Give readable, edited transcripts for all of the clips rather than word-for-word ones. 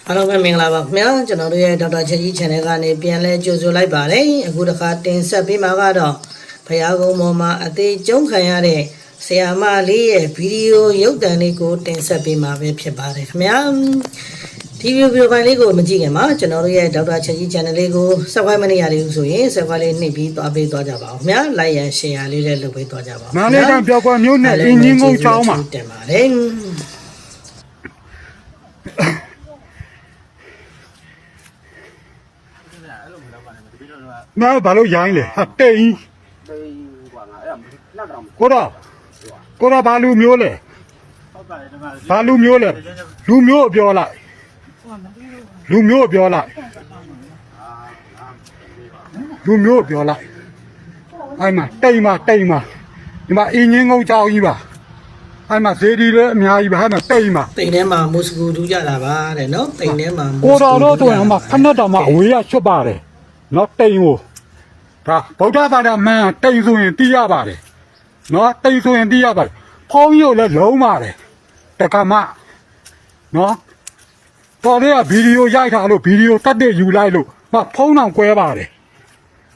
အားလုံးပဲမင်္ဂလာပါခင်ဗျာကျွန်တော်တို့ရဲ့ဒေါက်တာချက်ကြီး channel ကနေပြန်လဲကြိုဆိုလိုက်ပါတယ်အခုတစ်ခါတင်ဆက်ပေးမှာကတော့ဘုရားကုန်းပေါ်မှာအသေးကျုံခံရတဲ့ဆရာမလေးရဲ့ဗီဒီယိုရုပ်သံလေးကိုတင်ဆက်ပေးမှာပဲဖြစ်ပါတယ်ခင်ဗျာဒီဗီဒီယိုဖိုင်လေးကိုမကြည့်ခင်မှာကျွန်တော်တို့ရဲ့ဒေါက်တာချက်ကြီး channel လေးကို subscribe မနေရသေးဘူးဆိုရင် subscribe လေးနှိပ်ပြီးသွားပေးသွားကြပါဦးခင်ဗျာ like ရန် share လေးလည်းလုပ်ပေးသွားကြပါဦးမန္တလေးကပြောကွာမျိုးနဲ့အင်းကြီးကုန်းချောင်းမှာတင်ပါတယ်那把路养了，还对，过到把路苗了，把路苗了，路苗标了，路苗标了，路苗标了，哎妈，对嘛对嘛，你妈一年我交一吧，哎妈谁的了，苗一吧，哎妈对嘛。တိမ်ထဲမှာမုစကူတူးကြတာပါတဲ့နော်တိမ်ထဲမှာ过到那多人嘛，看得到嘛，为了出发的。နော်တိမ်ကိုဒါဗုဒ္ဓဘာသာမှန်တိမ်ဆိုရင်သိရပါတယ်နော်တိမ်ဆိုရင်သိရပါတယ်ဖုံးကြီးကိုလည်းလုံးပါတယ်တက္ကမနော်တော်တဲ့ဗီဒီယိုရိုက်ထားလို့ဗီဒီယိုတတ်တဲ့ယူလိုက်လို့မဖုံးအောင်ကွဲပါတယ်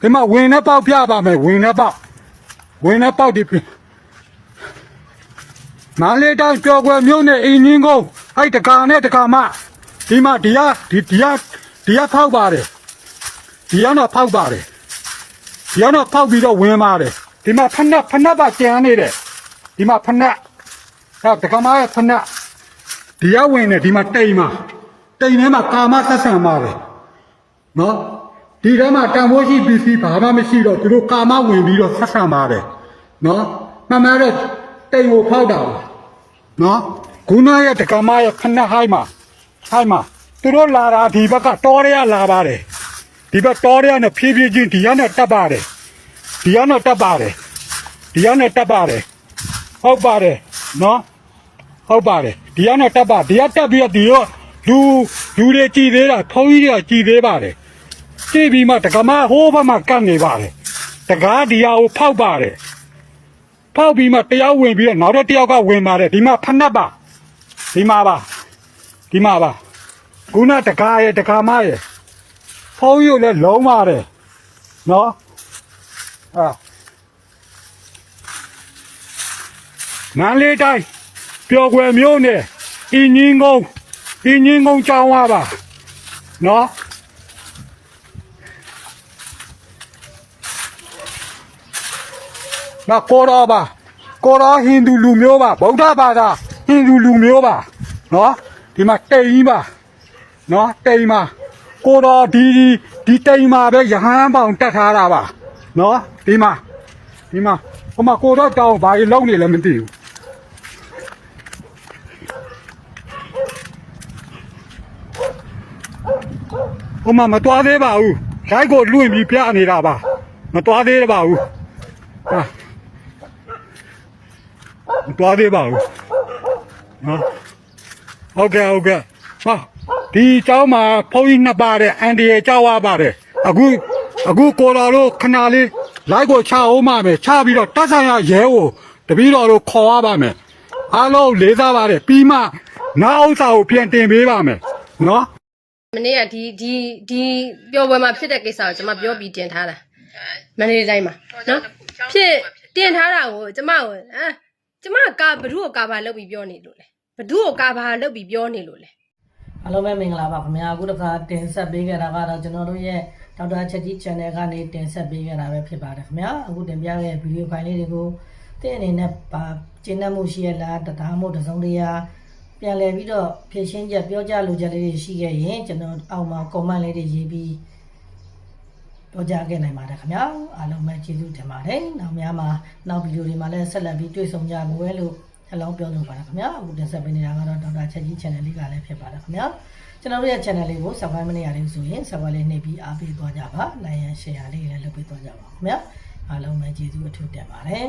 ဒီမှာဝင်နဲ့ပေါက်ပြပါမယ်ဝင်နဲ့ပေါက်ဒီမန္တလေးတိုင်းကြော်ကွယ်မြို့နယ်အင်းကြီးကုန်းအဲ့တက္ကနဲ့တက္ကမဒီမှာဒီကဖောက်ပါတယ်ဒီကတော့ဖောက်ပါတယ်ဒီကတော့ဖောက်ပြီးတော့ဝင်ပါတယ်ဒီမှာဖနက်ပါကျန်နေတယ်ဒီမှာဖနက်ဟောတက္ကမရဲ့ဖနက်ဒီကဝင်နေဒီမှာတိမ်ထဲမှာကာမသက်ဆံပါတယ်နော်ဒီထဲမှာတန်ဖိုးရှိပစ္စည်းဘာမှမရှိတော့သူတို့ကာမဝင်ပြီးတော့ဆက်ဆံပါတယ်နော်မှန်တဲ့တိမ်ကိုဖောက်တာနော်ခုနရဲ့တက္ကမရဲ့ဖနက်ဟိုင်းမှာသူတို့လာတာဒီဘက်ကတောရဲလာပါတယ်ဒီဘက်တော်ရနဲ့ဖြည်းဖြည်းချင်းဒီရနဲ့တက်ပါတယ်ဟုတ်ပါတယ်နော်ဟုတ်ပါတယ်ဒီရနဲ့တက်ပါဒီရတက်ပြီးတော့ဒီရောလူတွေကြည်သေးတာဖုံးကြီးတွေကကြည်သေးပါတယ်ကြည့်ပြီးမှတက္ကမဟိုးဘက်မှာကတ်နေပါတယ်တကားဒီရကိုဖောက်ပါတယ်ဖောက်ပြီးမှတယောက်ဝင်ပြီးတော့နောက်တော့တယောက်ကဝင်ပါတယ်ဒီမှာဖနက်ပါဒီမှာပါခုနတကားရဲ့တက္ကမရဲ့ဖုံးရုပ်လည်းလုံးပါတယ်နော်မန္တလေးတိုင်းပျော်ကွယ်မျိုးနဲ့အင်းကြီးကုန်းကျောင်းဝါပါနော်နောက်ကိုတော်ဟိန္ဒူလူမျိုးပါဗုဒ္ဓဘာသာဟိန္ဒူလူမျိုးပါနော်ဒီမှာတိမ်ကြီးပါနော်တိမ်ပါကိုတော်ဒီတိမ်မှာပဲရဟန်းပေါင်တက်ထားတာပါနော်ဒီမှာဟိုမှာကိုတော်တောင်းဘာကြီးလုံးနေလဲမသိဘူးဟိုမှာမတွားသေးပါဘူးလိုက်ကိုလွင့်ပြီးပြနေတာပါမတွားသေးပါဘူးမတွားသေးပါဘူးနော်ဟုတ်ကဲ့ဟာဒီเจ้าမှာဖုံးကြီးနှစ်ပါတဲ့အန်ဒီရဲ့เจ้าဝါပါတယ်အခုကိုတော်တို့ခဏလေးလိုက်ကိုချအောင်ပါမယ်ချပြီးတော့တက်ဆိုင်ရရဲကိုတပီးတော်တို့ခေါ်ရပါမယ်အားလုံးလေးစားပါတယ်ပြီးမှနောက်ဥစ္စာကိုပြန်တင်ပေးပါမယ်နော်မနေ့ကဒီပျော်ပွဲမှာဖြစ်တဲ့ကိစ္စကိုကျွန်မပြောပြီးတင်ထားတာမနေ့တိုင်းမှာနော်ဖြစ်တင်ထားတာကိုကျွန်မကဘဒုကိုကာဘာလုပ်ပြီးပြောနေလို့လေဘဒုကိုကာဘာလုပ်ပြီးပြောနေလို့လေအားလုံးပဲမင်္ဂလာပါခင်ဗျာအခုတစ်ခါတင်ဆက်ပေးခဲ့တာကတော့ကျွန်တော်တို့ရဲ့ဒေါက်တာချက်ကြီး channel ကနေတင်ဆက်ပေးခဲ့တာပဲဖြစ်ပါတယ်ခင်ဗျာအခုတင်ပြခဲ့ဗီဒီယိုဖိုင်လေးတွေကိုတဲ့အနေနဲ့ကျင်းနှံ့မှုရှိရလားတရားမှုတစုံတရာပြန်လည်ပြီးတော့ဖြည့်ရှင်းချက်ပြောကြလိုချက်လေးတွေရှိခဲ့ရင်ကျွန်တော်အောက်မှာ comment လေးတွေရေးပြီးပြောကြခဲ့နိုင်ပါတယ်ခင်ဗျာအားလုံးပဲကျေးဇူးတင်ပါတယ်နောက်များမှာနောက်ဗီဒီယိုတွေမှာလည်းဆက်လက်ပြီးတွေ့ဆုံကြပါမယ်လို့အလောင်းပြောလိုပါတယ်ခင်ဗျာအခုတင်ဆက်ပေးနေတာကတော့ဒေါက်တာချက်ကြီး channel လေးကလည်းဖြစ်ပါတယ်ခင်ဗျာကျွန်တော်တို့ရဲ့ channel လေးကို subscribe မနေရသေးဘူးဆိုရင် subscribe လေးနှိပ်ပြီးအားပေးသွားကြပါ like and share လေးလည်းလုပ်ပေးသွားကြပါခင်ဗျာအားလုံးပဲကျေးဇူးအထူးတင်ပါတယ်